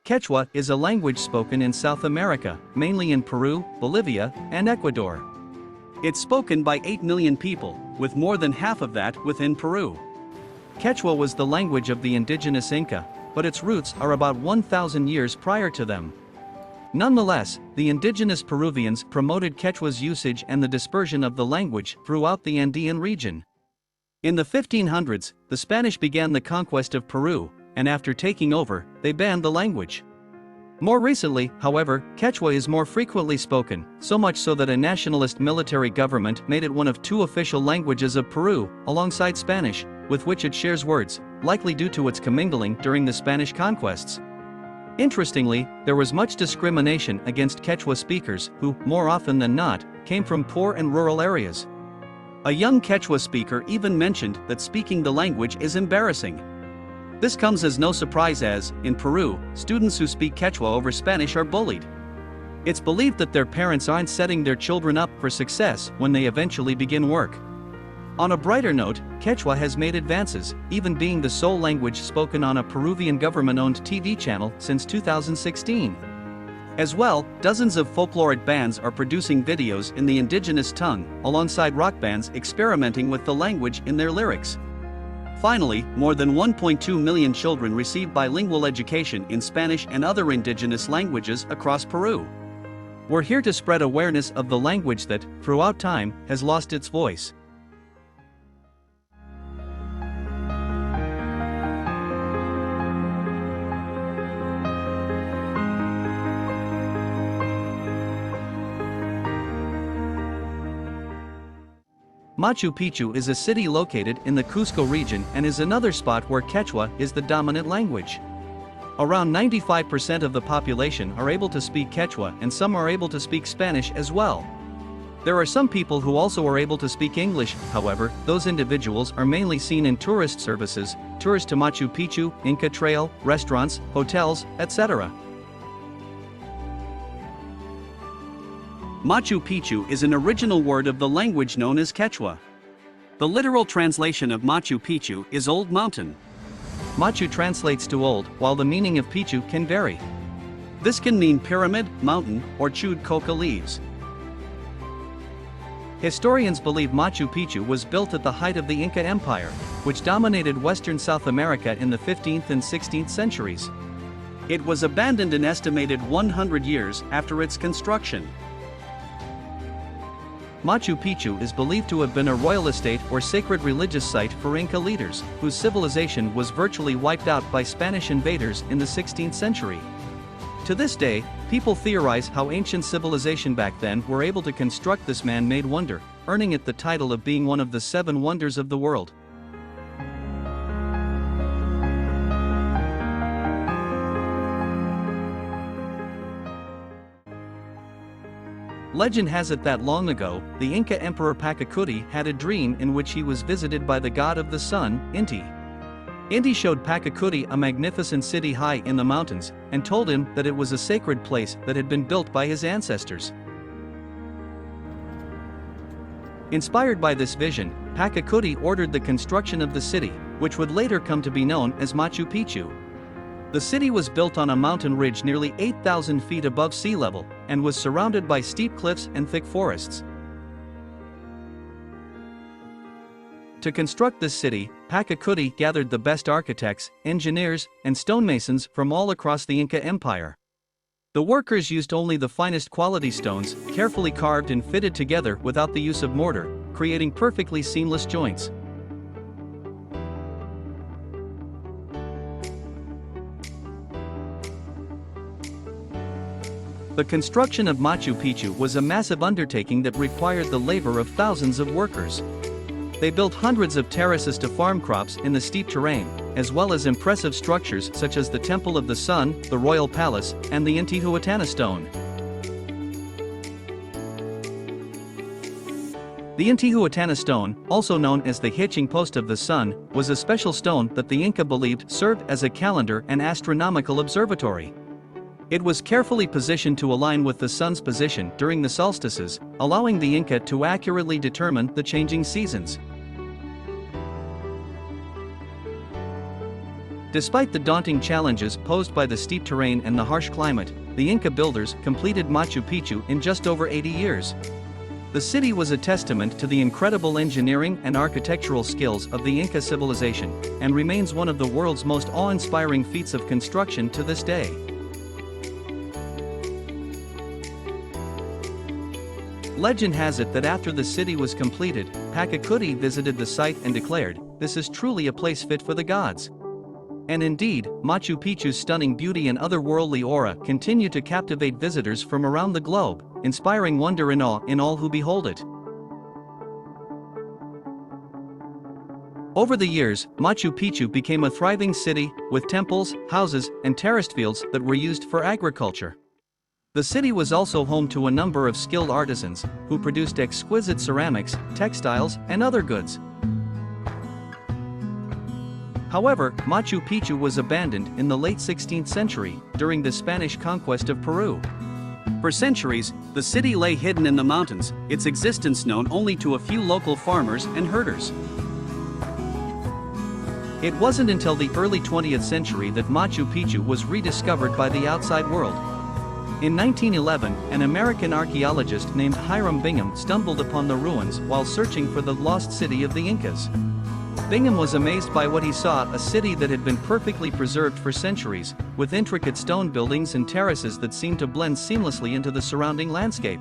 Quechua is a language spoken in South America, mainly in Peru, Bolivia, and Ecuador. It's spoken by 8 million people, with more than half of that within Peru. Quechua was the language of the indigenous Inca, but its roots are about 1,000 years prior to them. Nonetheless, the indigenous Peruvians promoted Quechua's usage and the dispersion of the language throughout the Andean region. In the 1500s, the Spanish began the conquest of Peru, and after taking over, they banned the language. More recently, however, Quechua is more frequently spoken, so much so that a nationalist military government made it one of 2 official languages of Peru, alongside Spanish, with which it shares words, likely due to its commingling during the Spanish conquests. Interestingly, there was much discrimination against Quechua speakers who, more often than not, came from poor and rural areas. A young Quechua speaker even mentioned that speaking the language is embarrassing. This comes as no surprise as, in Peru, students who speak Quechua over Spanish are bullied. It's believed that their parents aren't setting their children up for success when they eventually begin work. On a brighter note, Quechua has made advances, even being the sole language spoken on a Peruvian government-owned TV channel since 2016. As well, dozens of folkloric bands are producing videos in the indigenous tongue, alongside rock bands experimenting with the language in their lyrics. Finally, more than 1.2 million children receive bilingual education in Spanish and other indigenous languages across Peru. We're here to spread awareness of the language that, throughout time, has lost its voice. Machu Picchu is a city located in the Cusco region and is another spot where Quechua is the dominant language. Around 95% of the population are able to speak Quechua and some are able to speak Spanish as well. There are some people who also are able to speak English, however, those individuals are mainly seen in tourist services, tours to Machu Picchu, Inca Trail, restaurants, hotels, etc. Machu Picchu is an original word of the language known as Quechua. The literal translation of Machu Picchu is Old Mountain. Machu translates to old, while the meaning of Picchu can vary. This can mean pyramid, mountain, or chewed coca leaves. Historians believe Machu Picchu was built at the height of the Inca Empire, which dominated western South America in the 15th and 16th centuries. It was abandoned an estimated 100 years after its construction. Machu Picchu is believed to have been a royal estate or sacred religious site for Inca leaders, whose civilization was virtually wiped out by Spanish invaders in the 16th century. To this day, people theorize how ancient civilization back then were able to construct this man-made wonder, earning it the title of being one of the 7 wonders of the world. Legend has it that long ago, the Inca Emperor Pachacuti had a dream in which he was visited by the god of the sun, Inti. Inti showed Pachacuti a magnificent city high in the mountains, and told him that it was a sacred place that had been built by his ancestors. Inspired by this vision, Pachacuti ordered the construction of the city, which would later come to be known as Machu Picchu. The city was built on a mountain ridge nearly 8,000 feet above sea level, and was surrounded by steep cliffs and thick forests. To construct this city, Pachacuti gathered the best architects, engineers, and stonemasons from all across the Inca Empire. The workers used only the finest quality stones, carefully carved and fitted together without the use of mortar, creating perfectly seamless joints. The construction of Machu Picchu was a massive undertaking that required the labor of thousands of workers. They built hundreds of terraces to farm crops in the steep terrain, as well as impressive structures such as the Temple of the Sun, the Royal Palace, and the Intihuatana stone. The Intihuatana stone, also known as the hitching post of the sun, was a special stone that the Inca believed served as a calendar and astronomical observatory. It was carefully positioned to align with the sun's position during the solstices, allowing the Inca to accurately determine the changing seasons. Despite the daunting challenges posed by the steep terrain and the harsh climate, the Inca builders completed Machu Picchu in just over 80 years. The city was a testament to the incredible engineering and architectural skills of the Inca civilization, and remains one of the world's most awe-inspiring feats of construction to this day. Legend has it that after the city was completed, Pachacuti visited the site and declared, "This is truly a place fit for the gods." And indeed, Machu Picchu's stunning beauty and otherworldly aura continue to captivate visitors from around the globe, inspiring wonder and awe in all who behold it. Over the years, Machu Picchu became a thriving city, with temples, houses, and terraced fields that were used for agriculture. The city was also home to a number of skilled artisans, who produced exquisite ceramics, textiles, and other goods. However, Machu Picchu was abandoned in the late 16th century, during the Spanish conquest of Peru. For centuries, the city lay hidden in the mountains, its existence known only to a few local farmers and herders. It wasn't until the early 20th century that Machu Picchu was rediscovered by the outside world. In 1911, an American archaeologist named Hiram Bingham stumbled upon the ruins while searching for the lost city of the Incas. Bingham was amazed by what he saw, a city that had been perfectly preserved for centuries, with intricate stone buildings and terraces that seemed to blend seamlessly into the surrounding landscape.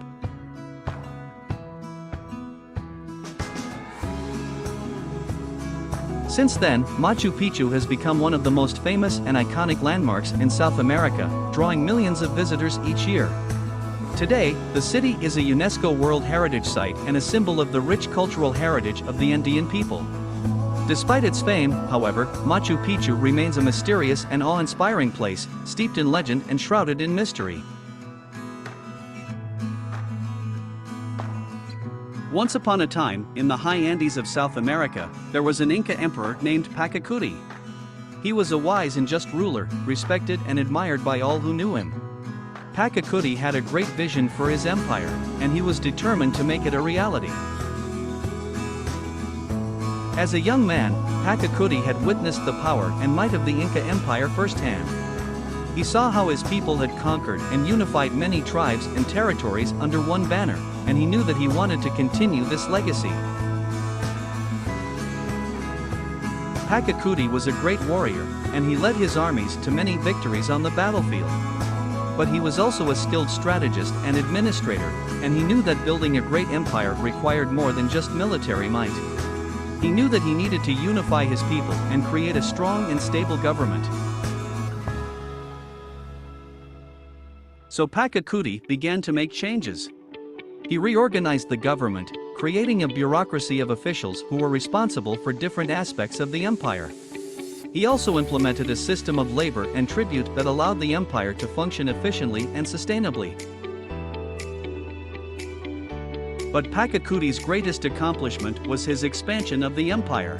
Since then, Machu Picchu has become one of the most famous and iconic landmarks in South America, drawing millions of visitors each year. Today, the city is a UNESCO World Heritage Site and a symbol of the rich cultural heritage of the Andean people. Despite its fame, however, Machu Picchu remains a mysterious and awe-inspiring place, steeped in legend and shrouded in mystery. Once upon a time, in the high Andes of South America, there was an Inca emperor named Pachacuti. He was a wise and just ruler, respected and admired by all who knew him. Pachacuti had a great vision for his empire, and he was determined to make it a reality. As a young man, Pachacuti had witnessed the power and might of the Inca Empire firsthand. He saw how his people had conquered and unified many tribes and territories under one banner, and he knew that he wanted to continue this legacy. Pachacuti was a great warrior, and he led his armies to many victories on the battlefield. But he was also a skilled strategist and administrator, and he knew that building a great empire required more than just military might. He knew that he needed to unify his people and create a strong and stable government. So Pachacuti began to make changes. He reorganized the government, creating a bureaucracy of officials who were responsible for different aspects of the empire. He also implemented a system of labor and tribute that allowed the empire to function efficiently and sustainably. But Pachacuti's greatest accomplishment was his expansion of the empire.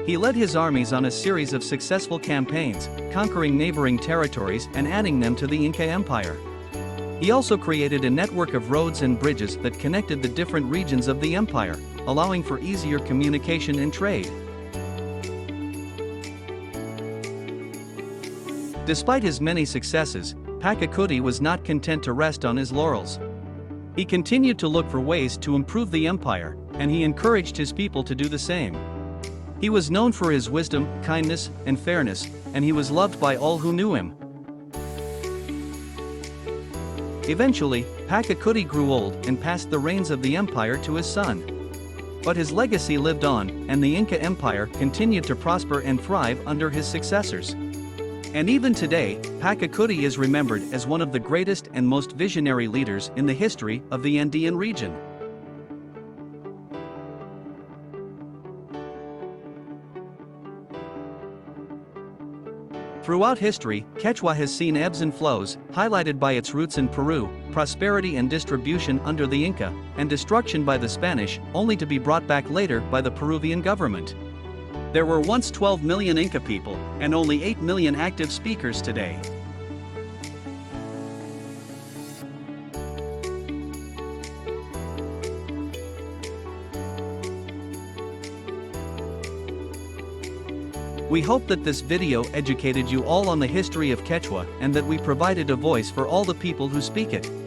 He led his armies on a series of successful campaigns, conquering neighboring territories and adding them to the Inca Empire. He also created a network of roads and bridges that connected the different regions of the empire, allowing for easier communication and trade. Despite his many successes, Pachacuti was not content to rest on his laurels. He continued to look for ways to improve the empire, and he encouraged his people to do the same. He was known for his wisdom, kindness, and fairness, and he was loved by all who knew him. Eventually, Pachacuti grew old and passed the reins of the empire to his son. But his legacy lived on, and the Inca Empire continued to prosper and thrive under his successors. And even today, Pachacuti is remembered as one of the greatest and most visionary leaders in the history of the Andean region. Throughout history, Quechua has seen ebbs and flows, highlighted by its roots in Peru, prosperity and distribution under the Inca, and destruction by the Spanish, only to be brought back later by the Peruvian government. There were once 12 million Inca people, and only 8 million active speakers today. We hope that this video educated you all on the history of Quechua and that we provided a voice for all the people who speak it.